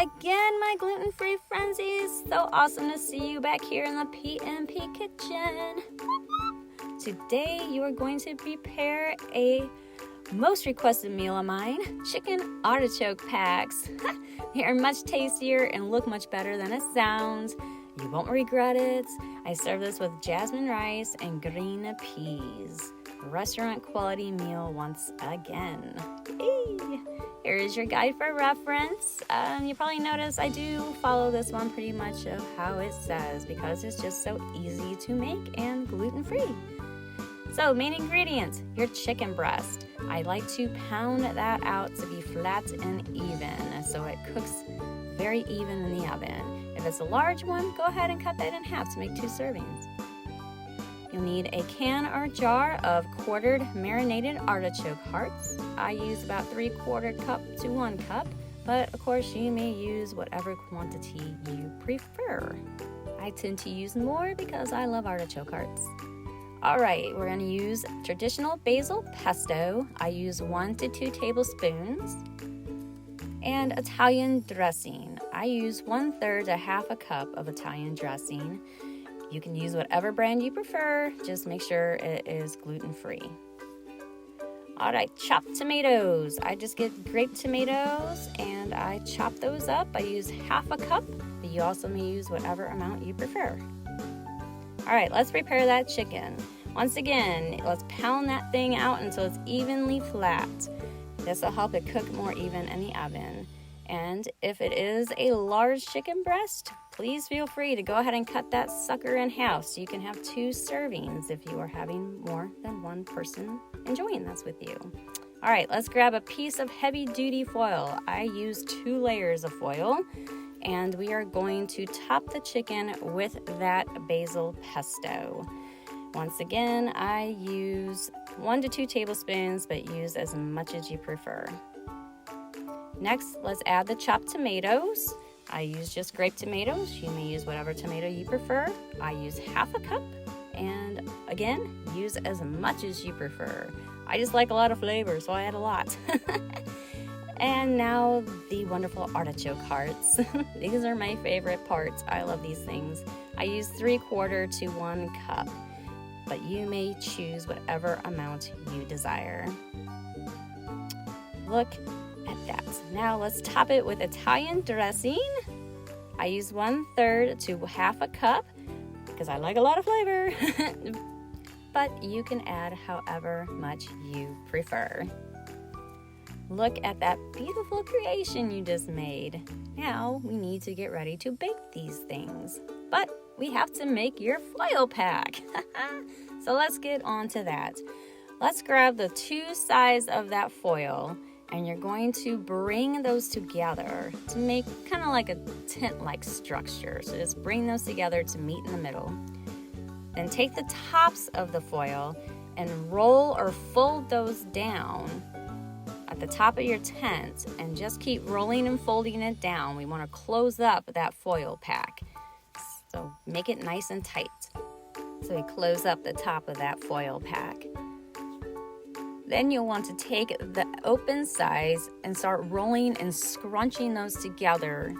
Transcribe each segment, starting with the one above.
again, my gluten-free frenzies. So awesome to see you back here in the PmP Kitchen. Today, you are going to prepare a most requested meal of mine, chicken artichoke packs. They are much tastier and look much better than it sounds. You won't regret it. I serve this with jasmine rice and green peas. Restaurant quality meal once again. Hey. Here is your guide for reference. You probably notice I do follow this one pretty much of how it says because it's just so easy to make and gluten-free. So main ingredients, your chicken breast. I like to pound that out to be flat and even so it cooks very even in the oven. If it's a large one, go ahead and cut that in half to make 2 servings. You'll need a can or jar of quartered marinated artichoke hearts. I use about 3/4 cup to 1 cup, but of course you may use whatever quantity you prefer. I tend to use more because I love artichoke hearts. All right, we're gonna use traditional basil pesto. I use 1 to 2 tablespoons. And Italian dressing. I use 1/3 to 1/2 cup of Italian dressing. You can use whatever brand you prefer, just make sure it is gluten-free. All right, chopped tomatoes. I just get grape tomatoes and I chop those up. I use 1/2 cup, but you also may use whatever amount you prefer. All right, let's prepare that chicken. Once again, let's pound that thing out until it's evenly flat. This will help it cook more even in the oven. And if it is a large chicken breast, please feel free to go ahead and cut that sucker in half so you can have 2 servings if you are having more than one person enjoying this with you. All right, let's grab a piece of heavy-duty foil. I use 2 layers of foil, and we are going to top the chicken with that basil pesto. Once again, I use 1 to 2 tablespoons, but use as much as you prefer. Next, let's add the chopped tomatoes. I use just grape tomatoes. You may use whatever tomato you prefer. I use 1/2 cup, and again, use as much as you prefer. I just like a lot of flavor, so I add a lot. And now the wonderful artichoke hearts. These are my favorite parts. I love these things. I use 3/4 to 1 cup, but you may choose whatever amount you desire. Look at that. Now let's top it with Italian dressing. I use 1/3 to 1/2 cup because I like a lot of flavor, but you can add however much you prefer. Look at that beautiful creation you just made. Now we need to get ready to bake these things, but we have to make your foil pack. So let's get on to that. Let's grab the 2 sides of that foil, and you're going to bring those together to make kind of like a tent-like structure. So just bring those together to meet in the middle. Then take the tops of the foil and roll or fold those down at the top of your tent and just keep rolling and folding it down. We want to close up that foil pack. So make it nice and tight. So we close up the top of that foil pack. Then you'll want to take the open sides and start rolling and scrunching those together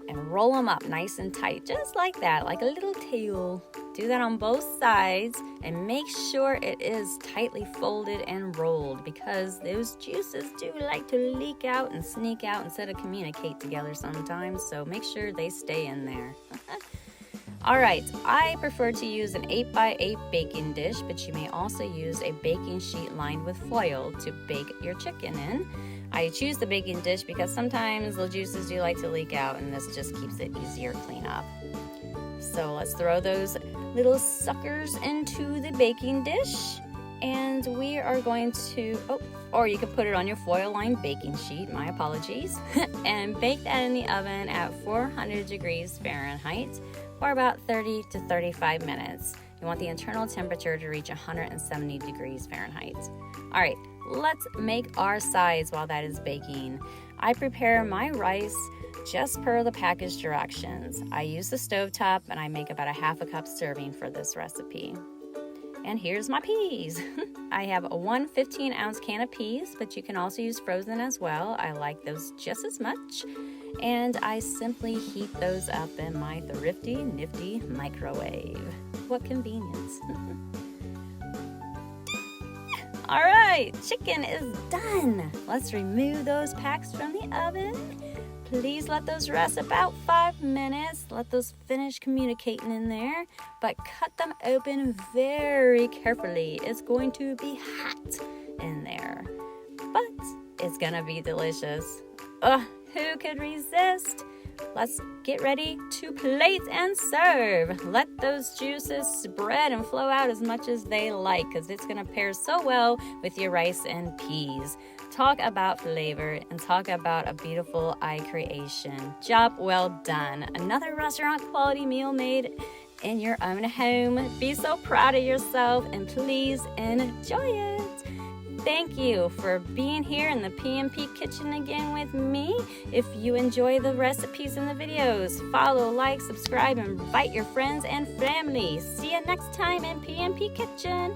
and roll them up nice and tight, just like that, like a little tail. Do that on both sides and make sure it is tightly folded and rolled because those juices do like to leak out and sneak out instead of communicate together sometimes, so make sure they stay in there. All right, I prefer to use an 8x8 baking dish, but you may also use a baking sheet lined with foil to bake your chicken in. I choose the baking dish because sometimes the juices do like to leak out and this just keeps it easier to clean up. So let's throw those little suckers into the baking dish and we are going to, or you could put it on your foil lined baking sheet, my apologies, and bake that in the oven at 400 degrees Fahrenheit for about 30 to 35 minutes. You want the internal temperature to reach 170 degrees Fahrenheit. All right, let's make our sides while that is baking. I prepare my rice just per the package directions. I use the stovetop and I make about a 1/2 cup serving for this recipe. And here's my peas. I have one 15-ounce can of peas, but you can also use frozen as well. I like those just as much. And I simply heat those up in my thrifty, nifty microwave. What convenience. All right, chicken is done. Let's remove those packs from the oven. Please let those rest about 5 minutes. Let those finish communicating in there, but cut them open very carefully. It's going to be hot in there, but it's gonna be delicious. Who could resist? Let's get ready to plate and serve. Let those juices spread and flow out as much as they like, because it's going to pair so well with your rice and peas. Talk about flavor and talk about a beautiful eye creation. Job well done. Another restaurant quality meal made in your own home. Be so proud of yourself and please enjoy it. Thank you for being here in the PmP Kitchen again with me. If you enjoy the recipes and the videos, follow, like, subscribe, and invite your friends and family. See you next time in PmP Kitchen.